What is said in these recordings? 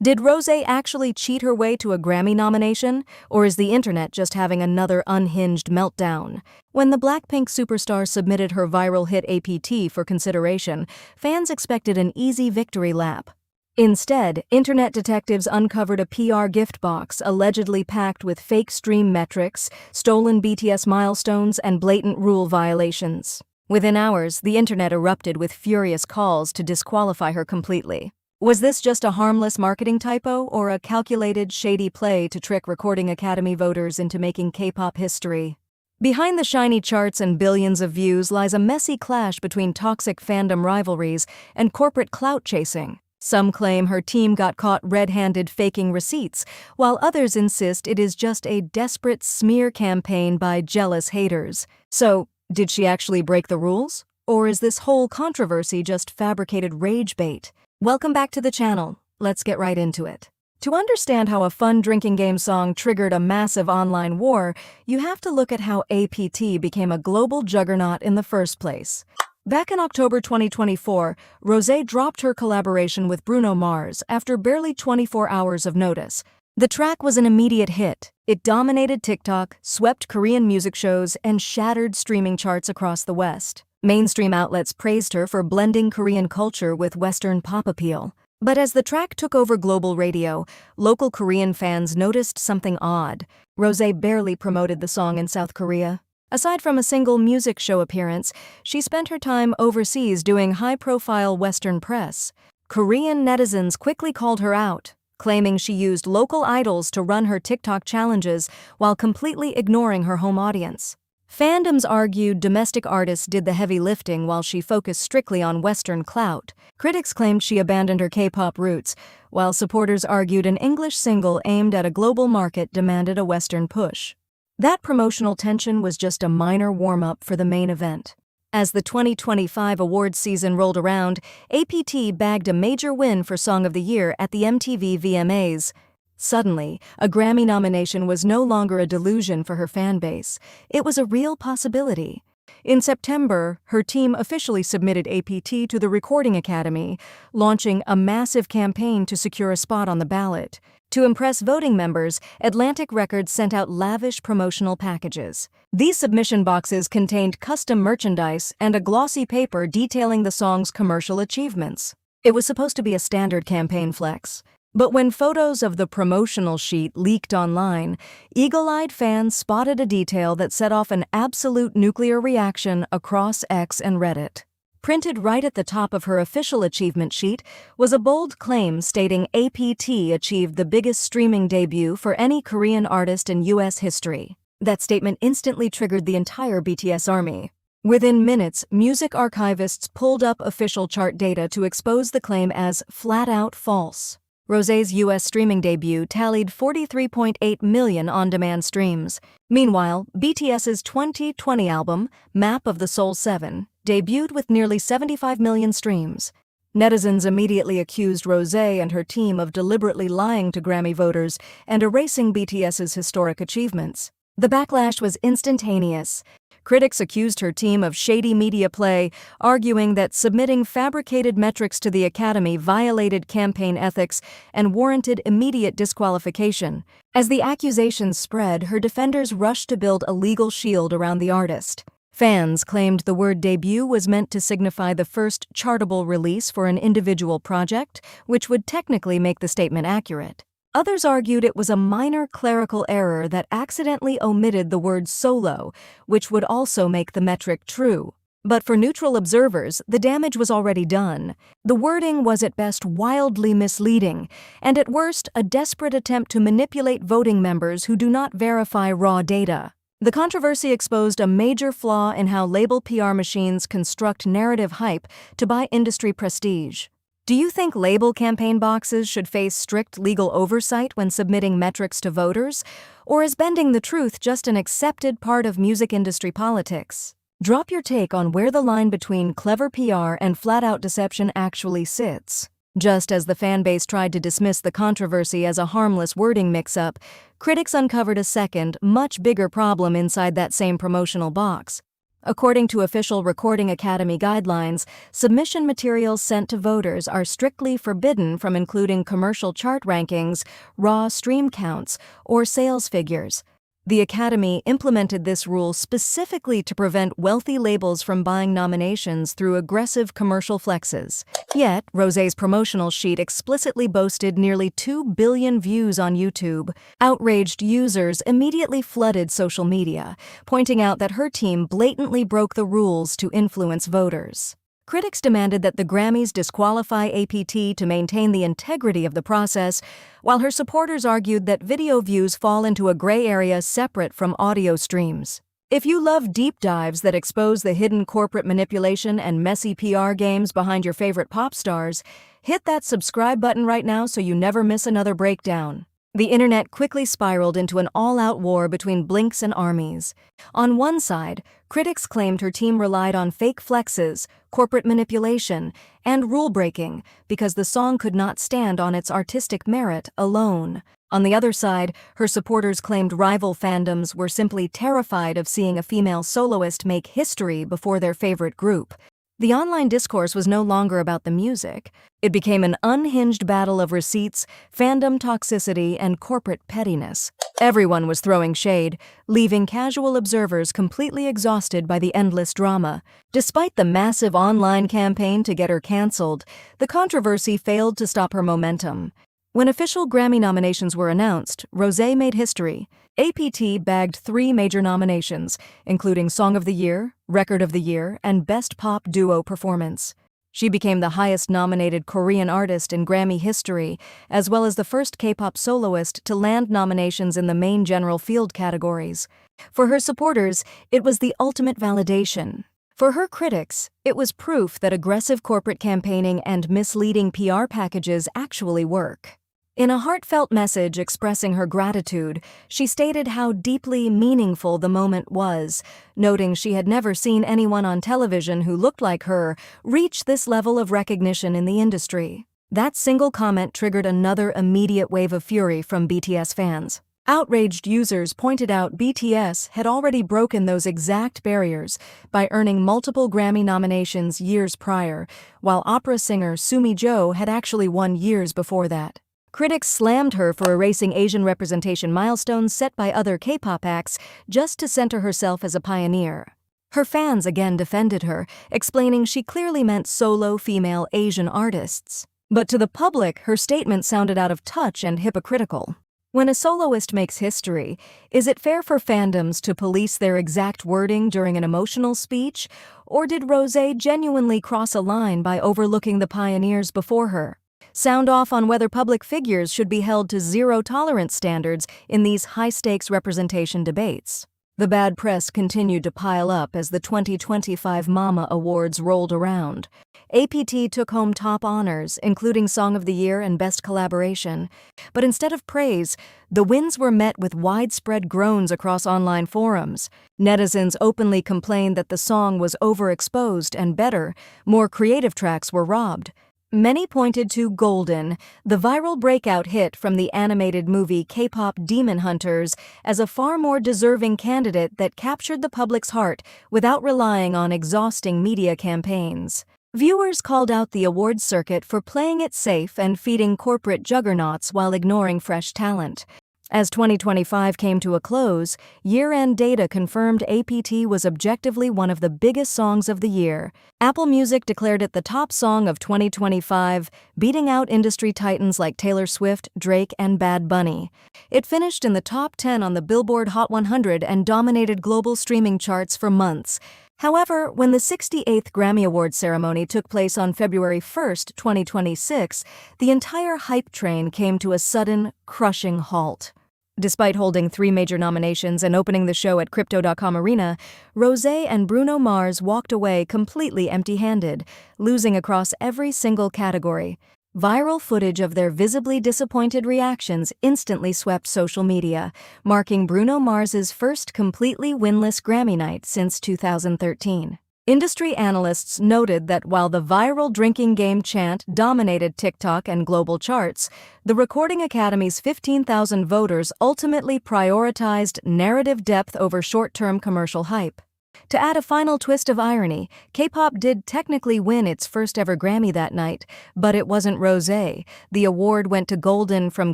Did Rosé actually cheat her way to a Grammy nomination, or is the internet just having another unhinged meltdown? When the BLACKPINK superstar submitted her viral hit APT for consideration, fans expected an easy victory lap. Instead, internet detectives uncovered a PR gift box allegedly packed with fake stream metrics, stolen BTS milestones, and blatant rule violations. Within hours, the internet erupted with furious calls to disqualify her completely. Was this just a harmless marketing typo or a calculated, shady play to trick Recording Academy voters into making K-pop history? Behind the shiny charts and billions of views lies a messy clash between toxic fandom rivalries and corporate clout chasing. Some claim her team got caught red-handed faking receipts, while others insist it is just a desperate smear campaign by jealous haters. So, did she actually break the rules? Or is this whole controversy just fabricated rage bait? Welcome back to the channel. Let's get right into it. To understand how a fun drinking game song triggered a massive online war, you have to look at how APT became a global juggernaut in the first place. Back in October 2024, Rosé dropped her collaboration with Bruno Mars after barely 24 hours of notice. The track was an immediate hit. It dominated TikTok, swept Korean music shows, and shattered streaming charts across the West. Mainstream outlets praised her for blending Korean culture with Western pop appeal. But as the track took over global radio, local Korean fans noticed something odd. Rosé barely promoted the song in South Korea. Aside from a single music show appearance, she spent her time overseas doing high-profile Western press. Korean netizens quickly called her out, claiming she used local idols to run her TikTok challenges while completely ignoring her home audience. Fandoms argued domestic artists did the heavy lifting while she focused strictly on Western clout. Critics claimed she abandoned her K-pop roots, while supporters argued an English single aimed at a global market demanded a Western push. That promotional tension was just a minor warm-up for the main event. As the 2025 awards season rolled around, APT bagged a major win for Song of the Year at the MTV VMAs. Suddenly, a Grammy nomination was no longer a delusion for her fanbase. It was a real possibility. In September, her team officially submitted APT to the Recording Academy, launching a massive campaign to secure a spot on the ballot. To impress voting members, Atlantic Records sent out lavish promotional packages. These submission boxes contained custom merchandise and a glossy paper detailing the song's commercial achievements. It was supposed to be a standard campaign flex. But when photos of the promotional sheet leaked online, eagle-eyed fans spotted a detail that set off an absolute nuclear reaction across X and Reddit. Printed right at the top of her official achievement sheet was a bold claim stating APT achieved the biggest streaming debut for any Korean artist in US history. That statement instantly triggered the entire BTS army. Within minutes, music archivists pulled up official chart data to expose the claim as flat-out false. Rosé's US streaming debut tallied 43.8 million on-demand streams. Meanwhile, BTS's 2020 album, Map of the Soul 7, debuted with nearly 75 million streams. Netizens immediately accused Rosé and her team of deliberately lying to Grammy voters and erasing BTS's historic achievements. The backlash was instantaneous. Critics accused her team of shady media play, arguing that submitting fabricated metrics to the Academy violated campaign ethics and warranted immediate disqualification. As the accusations spread, her defenders rushed to build a legal shield around the artist. Fans claimed the word debut was meant to signify the first chartable release for an individual project, which would technically make the statement accurate. Others argued it was a minor clerical error that accidentally omitted the word solo, which would also make the metric true. But for neutral observers, the damage was already done. The wording was at best wildly misleading, and at worst a desperate attempt to manipulate voting members who do not verify raw data. The controversy exposed a major flaw in how label PR machines construct narrative hype to buy industry prestige. Do you think label campaign boxes should face strict legal oversight when submitting metrics to voters? Or is bending the truth just an accepted part of music industry politics? Drop your take on where the line between clever PR and flat-out deception actually sits. Just as the fanbase tried to dismiss the controversy as a harmless wording mix-up, critics uncovered a second, much bigger problem inside that same promotional box. According to official Recording Academy guidelines, submission materials sent to voters are strictly forbidden from including commercial chart rankings, raw stream counts, or sales figures. The Academy implemented this rule specifically to prevent wealthy labels from buying nominations through aggressive commercial flexes. Yet, Rosé's promotional sheet explicitly boasted nearly 2 billion views on YouTube. Outraged users immediately flooded social media, pointing out that her team blatantly broke the rules to influence voters. Critics demanded that the Grammys disqualify APT to maintain the integrity of the process, while her supporters argued that video views fall into a gray area separate from audio streams. If you love deep dives that expose the hidden corporate manipulation and messy PR games behind your favorite pop stars, hit that subscribe button right now so you never miss another breakdown. The internet quickly spiraled into an all-out war between Blinks and Armies. On one side, critics claimed her team relied on fake flexes, corporate manipulation, and rule-breaking because the song could not stand on its artistic merit alone. On the other side, her supporters claimed rival fandoms were simply terrified of seeing a female soloist make history before their favorite group. The online discourse was no longer about the music. It became an unhinged battle of receipts, fandom toxicity, and corporate pettiness. Everyone was throwing shade, leaving casual observers completely exhausted by the endless drama. Despite the massive online campaign to get her cancelled, the controversy failed to stop her momentum. When official Grammy nominations were announced, Rosé made history. APT bagged 3 major nominations, including Song of the Year, Record of the Year, and Best Pop Duo Performance. She became the highest-nominated Korean artist in Grammy history, as well as the first K-pop soloist to land nominations in the main general field categories. For her supporters, it was the ultimate validation. For her critics, it was proof that aggressive corporate campaigning and misleading PR packages actually work. In a heartfelt message expressing her gratitude, she stated how deeply meaningful the moment was, noting she had never seen anyone on television who looked like her reach this level of recognition in the industry. That single comment triggered another immediate wave of fury from BTS fans. Outraged users pointed out BTS had already broken those exact barriers by earning multiple Grammy nominations years prior, while opera singer Sumi Jo had actually won years before that. Critics slammed her for erasing Asian representation milestones set by other K-pop acts just to center herself as a pioneer. Her fans again defended her, explaining she clearly meant solo female Asian artists. But to the public, her statement sounded out of touch and hypocritical. When a soloist makes history, is it fair for fandoms to police their exact wording during an emotional speech, or did Rosé genuinely cross a line by overlooking the pioneers before her? Sound off on whether public figures should be held to zero-tolerance standards in these high-stakes representation debates. The bad press continued to pile up as the 2025 Mama Awards rolled around. APT took home top honors, including Song of the Year and Best Collaboration. But instead of praise, the wins were met with widespread groans across online forums. Netizens openly complained that the song was overexposed and better, more creative tracks were robbed. Many pointed to Golden, the viral breakout hit from the animated movie K-pop Demon Hunters, as a far more deserving candidate that captured the public's heart without relying on exhausting media campaigns. Viewers called out the awards circuit for playing it safe and feeding corporate juggernauts while ignoring fresh talent. As 2025 came to a close, year-end data confirmed APT was objectively one of the biggest songs of the year. Apple Music declared it the top song of 2025, beating out industry titans like Taylor Swift, Drake, and Bad Bunny. It finished in the top 10 on the Billboard Hot 100 and dominated global streaming charts for months. However, when the 68th Grammy Awards ceremony took place on February 1, 2026, the entire hype train came to a sudden, crushing halt. Despite holding 3 major nominations and opening the show at Crypto.com Arena, Rosé and Bruno Mars walked away completely empty-handed, losing across every single category. Viral footage of their visibly disappointed reactions instantly swept social media, marking Bruno Mars's first completely winless Grammy night since 2013. Industry analysts noted that while the viral drinking game chant dominated TikTok and global charts, the Recording Academy's 15,000 voters ultimately prioritized narrative depth over short-term commercial hype. To add a final twist of irony, K-pop did technically win its first ever Grammy that night, but it wasn't Rosé. The award went to Golden from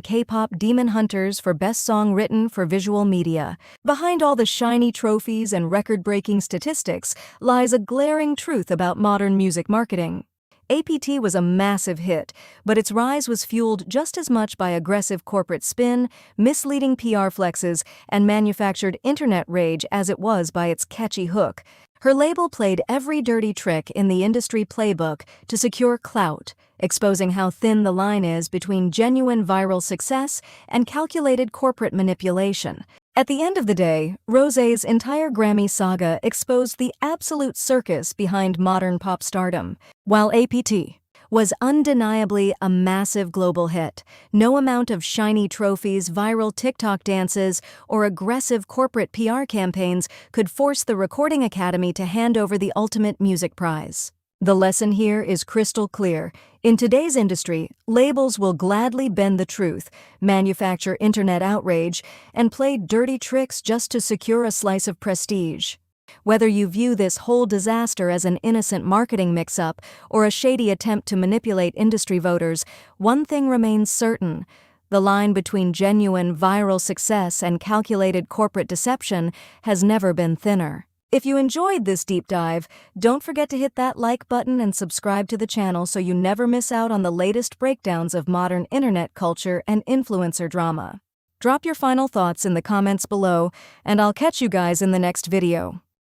K-pop Demon Hunters for Best Song Written for Visual Media. Behind all the shiny trophies and record-breaking statistics lies a glaring truth about modern music marketing. APT was a massive hit, but its rise was fueled just as much by aggressive corporate spin, misleading PR flexes, and manufactured internet rage as it was by its catchy hook. Her label played every dirty trick in the industry playbook to secure clout, exposing how thin the line is between genuine viral success and calculated corporate manipulation. At the end of the day, Rosé's entire Grammy saga exposed the absolute circus behind modern pop stardom. While APT was undeniably a massive global hit, no amount of shiny trophies, viral TikTok dances, or aggressive corporate PR campaigns could force the Recording Academy to hand over the ultimate music prize. The lesson here is crystal clear. In today's industry, labels will gladly bend the truth, manufacture internet outrage, and play dirty tricks just to secure a slice of prestige. Whether you view this whole disaster as an innocent marketing mix-up or a shady attempt to manipulate industry voters, one thing remains certain. The line between genuine viral success and calculated corporate deception has never been thinner. If you enjoyed this deep dive, don't forget to hit that like button and subscribe to the channel so you never miss out on the latest breakdowns of modern internet culture and influencer drama. Drop your final thoughts in the comments below, and I'll catch you guys in the next video.